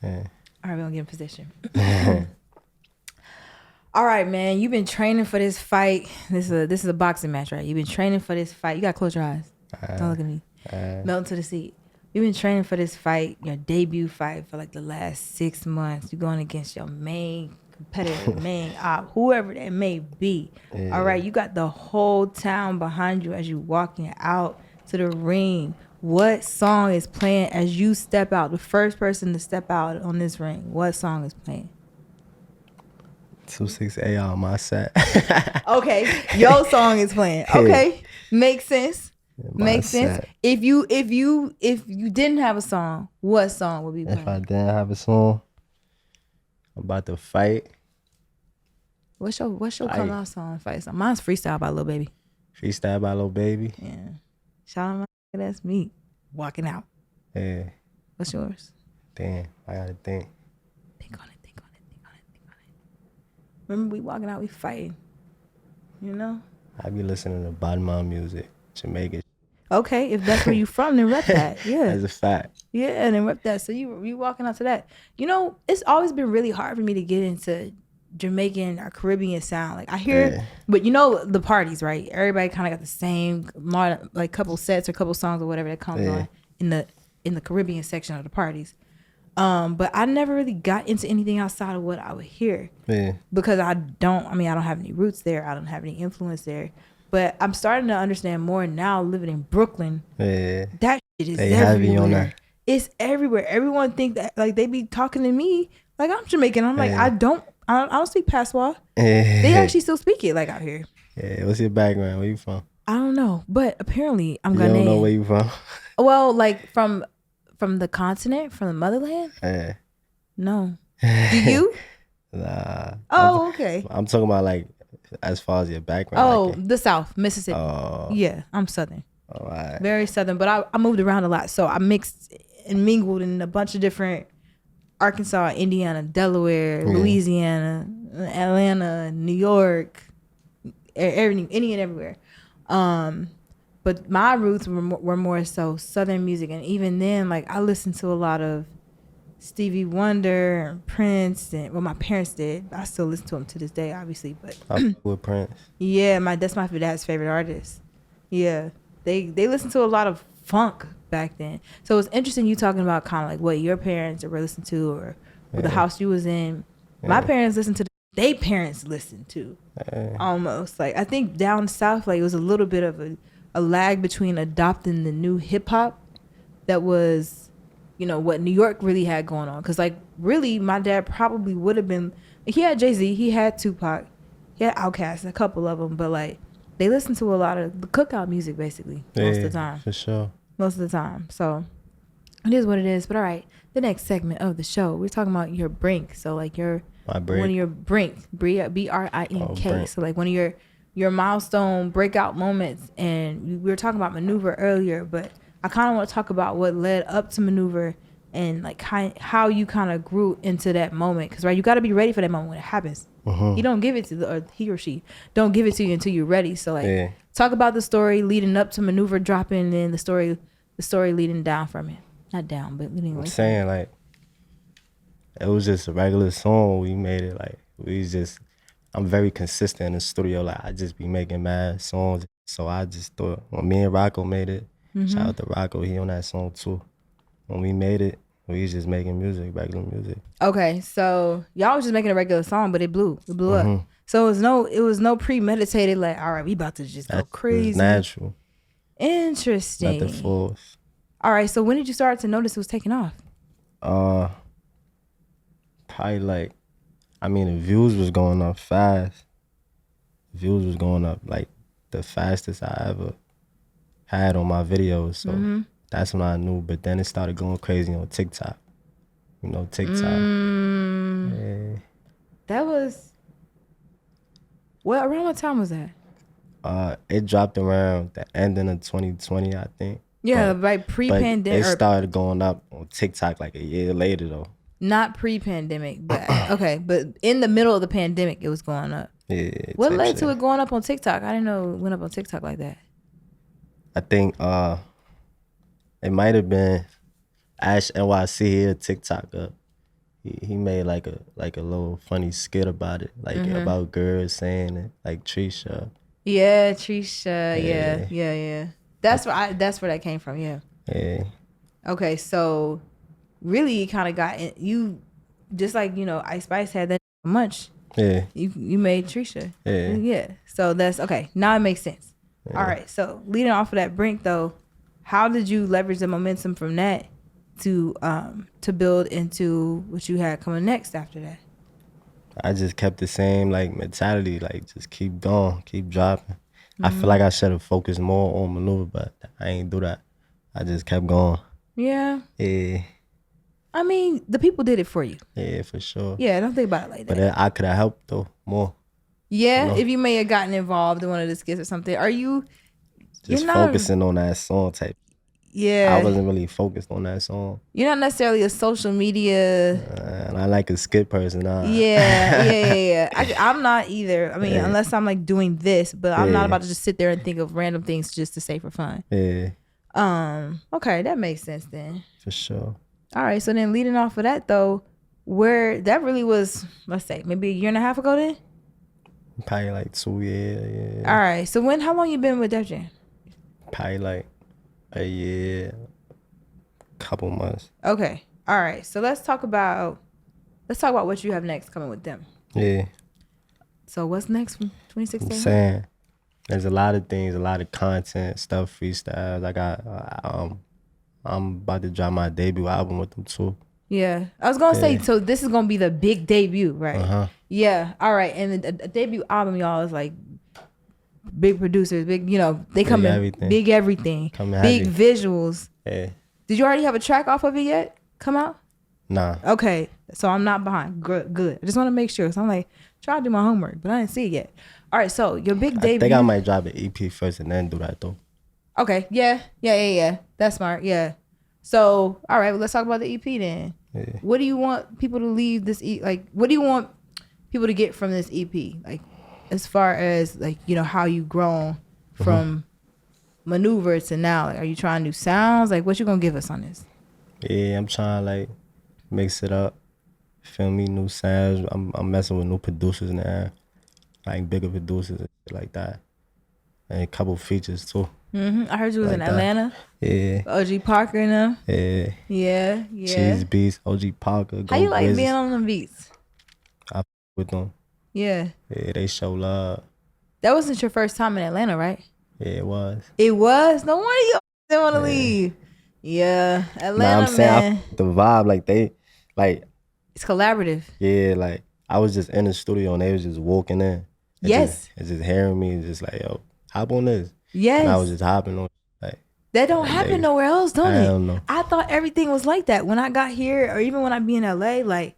Yeah. All right, we're gonna get in position. All right, man. You've been training for this fight. This is a boxing match, right? You've been training for this fight. You gotta close your eyes. Don't look at me. Melt into the seat. You've been training for this fight, your debut fight, for like the last 6 months. You're going against your main competitor, main op, whoever that may be. Yeah. All right, you got the whole town behind you as you walking out to the ring. What song is playing as you step out? The first person to step out on this ring. What song is playing? 26A on my set. Okay, your song is playing. Okay, makes sense. Makes sense. Set. If you didn't have a song, what song would be playing? If I didn't have a song, I'm about to fight. What's your come out song? Fight song. Mine's Freestyle by Lil Baby. Freestyle by Lil Baby. Yeah. Shout out my that's me. Walking out. Yeah. What's yours? Damn, I gotta think. Think on it. Remember we walking out, we fighting. You know? I be listening to Badman music, Jamaican. Okay, if that's where you from, then rep that. Yeah. That's a fact. Yeah, then rep that. So you walking out to that. You know, it's always been really hard for me to get into Jamaican or Caribbean sound. Like I hear, but you know the parties, right? Everybody kind of got the same, like couple sets or couple songs or whatever that comes on in the Caribbean section of the parties. But I never really got into anything outside of what I would hear. Yeah. Because I don't have any roots there. I don't have any influence there. But I'm starting to understand more now living in Brooklyn. Yeah. That shit is they everywhere. On that. It's everywhere. Everyone think that like they be talking to me like I'm Jamaican. I'm like, I don't speak patois. They actually still speak it like out here. Yeah. What's your background? Where you from? I don't know. But apparently I'm Ghanaian. You don't know where you from? Well, like from the continent, from the motherland? No. Do you? Nah. Oh, okay. I'm talking about like as far as your background. Oh, the South, Mississippi. Oh. Yeah, I'm Southern. All right. Very Southern, but I moved around a lot. So I mixed and mingled in a bunch of different Arkansas, Indiana, Delaware, Louisiana, Atlanta, New York, any and everywhere. But my roots were more so Southern music. And even then, like I listened to a lot of Stevie Wonder and Prince, and my parents did. I still listen to them to this day, obviously. But with Prince. Yeah, that's my dad's favorite artist. Yeah, they listened to a lot of funk back then. So it's interesting you talking about kind of like what your parents were listening to or the house you was in. My parents listened to they parents listened to almost. Like I think down south, like it was a little bit of a lag between adopting the new hip hop that was, you know, what New York really had going on. Because, like, really, my dad probably would have been... He had Jay-Z. He had Tupac. He had Outkast, a couple of them. But, like, they listened to a lot of the cookout music, basically, most of the time. For sure. Most of the time. So, it is what it is. But, all right, the next segment of the show, we're talking about your brink. So, like, one of your brink, B-R-I-N-K. Brink. So, like, one of your milestone breakout moments. And we were talking about Maneuver earlier, but... I kind of want to talk about what led up to Maneuver and like how you kind of grew into that moment. Because, right, you got to be ready for that moment when it happens. He don't give it to or he or she don't give it to you until you're ready. So, like, talk about the story leading up to Maneuver dropping and then the story leading down from it. Not down, but leading away. I'm saying, like, it was just a regular song. We made it, like, I'm very consistent in the studio. Like, I just be making mad songs. So I just thought, when me and Rocco made it, shout out to Rocco, he on that song too. When we made it, we was just making music, regular music. Okay, so y'all was just making a regular song, but it blew up. So it was no premeditated, like, all right, we about to just go crazy. It was natural. Interesting. Nothing forced. All right, so when did you start to notice it was taking off? Probably like, the views was going up fast. Views was going up like the fastest I ever had on my videos, so that's when I knew. But then it started going crazy on TikTok. You know, TikTok. That was around what time was that? It dropped around the ending of 2020, I think. Yeah, like pre-pandemic. It started going up on TikTok like a year later though. Not pre-pandemic, but okay, but in the middle of the pandemic, it was going up. Yeah. What led to it going up on TikTok? I didn't know it went up on TikTok like that. I think it might have been Ash NYC here TikTok up. he made like a little funny skit about it, like about girls saying it, like Trisha. Yeah, Trisha. Yeah. That's where that came from. Yeah. Yeah. Okay, so really, you kind of got you, just like Ice Spice had that much. Yeah. You made Trisha. Yeah. Yeah. So that's okay. Now it makes sense. Yeah. All right. So leading off of that brink though, how did you leverage the momentum from that to build into what you had coming next after that? I just kept the same like mentality, like just keep going, keep dropping. I feel like I should have focused more on maneuver, but I ain't do that. I just kept going. Yeah. Yeah. I mean, the people did it for you. Yeah, for sure. Yeah, don't think about it like that. But I could have helped though more. Yeah, if you may have gotten involved in one of the skits or something. Are you just focusing on that song type? Yeah, I wasn't really focused on that song. You're not necessarily a social media. And I like a skit person. Yeah. I'm not either. I mean, unless I'm like doing this, but I'm not about to just sit there and think of random things just to say for fun. Yeah. Okay, that makes sense then. For sure. All right, so then leading off of that though, where that really was, let's say maybe a year and a half ago then. Probably like 2 years. Yeah. All right, so how long you been with Def Jam? Probably like a year, couple months. Okay. All right. So let's talk about what you have next coming with them. Yeah. So what's next from 2016? I'm saying there's a lot of things, a lot of content, stuff, freestyles. I got I'm about to drop my debut album with them too. Yeah. I was gonna say, so this is gonna be the big debut, right? Yeah. All right. And the debut album, y'all, is like big producers, big, they come in big everything, big visuals. Yeah. Did you already have a track off of it yet come out? Nah. Okay, so I'm not behind. Good. I just want to make sure. So I'm like trying to do my homework, but I didn't see it yet. All right, so your big debut. I think I might drop an EP first and then do that though. Okay. Yeah. That's smart. Yeah. So all right, well, let's talk about the EP then. Yeah. What do you want people to leave this what do you want people to get from this EP? Like, as far as how you grown from maneuver to now, like, are you trying new sounds? Like, what you gonna give us on this? Yeah, I'm trying to like mix it up. Feel me, new sounds. I'm messing with new producers now, like bigger producers and shit like that, and a couple features too. I heard you was in Atlanta. Yeah. OG Parker and them. Yeah. Cheese Beats, OG Parker. How you like being on them beats? I with them. Yeah. Yeah, they show love. That wasn't your first time in Atlanta, right? Yeah, it was. It was? No wonder you didn't want to leave. Yeah. Atlanta, I'm saying the vibe, it's collaborative. Yeah, like I was just in the studio and they was just walking in. Yes. Just hearing me, just like, yo, hop on this. Yes. And I was just hopping on. Like, that don't happen nowhere else, don't it? I don't know. I thought everything was like that when I got here, or even when I be in LA. Like,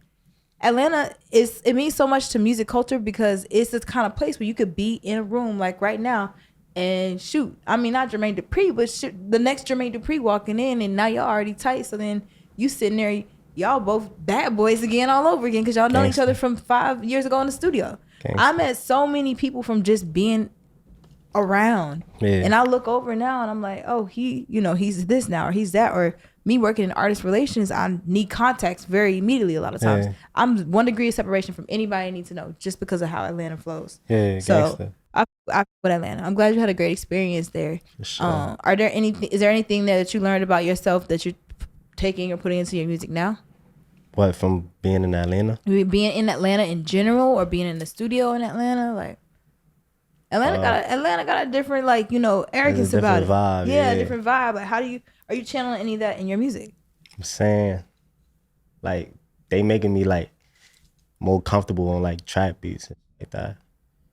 Atlanta it means so much to music culture because it's this kind of place where you could be in a room like right now and shoot. I mean, not Jermaine Dupri, but the next Jermaine Dupri walking in, and now y'all already tight. So then you sitting there, y'all both bad boys again all over again because y'all know each other from 5 years ago in the studio. I met so many people from just being around, and I look over now and I'm like, oh, he's this now, or he's that, or me working in artist relations, I need contacts very immediately a lot of times. I'm 1 degree of separation from anybody I need to know just because of how Atlanta flows. So I with Atlanta. I'm glad you had a great experience there. For sure. Is there anything that you learned about yourself that you're taking or putting into your music now? What, from being in Atlanta? Being in Atlanta in general, or being in the studio in Atlanta, like Atlanta got a different arrogance about it. Vibe, yeah, a different vibe. Like, are you channeling any of that in your music? I'm saying, like, they making me like more comfortable on like trap beats and like that.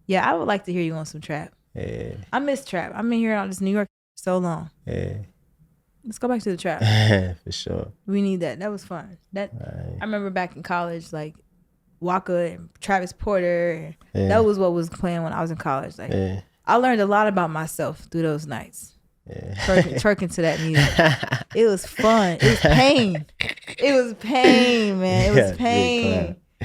Yeah, I would like to hear you on some trap. Yeah. I miss trap. I've been hearing all this New York for so long. Yeah. Let's go back to the trap. For sure. We need that. That was fun. I remember back in college, like Waka and Travis Porter. That was what was playing when I was in college. Like, I learned a lot about myself through those nights. Twerking to that music. It was fun. It was pain. It was pain, man. It was pain.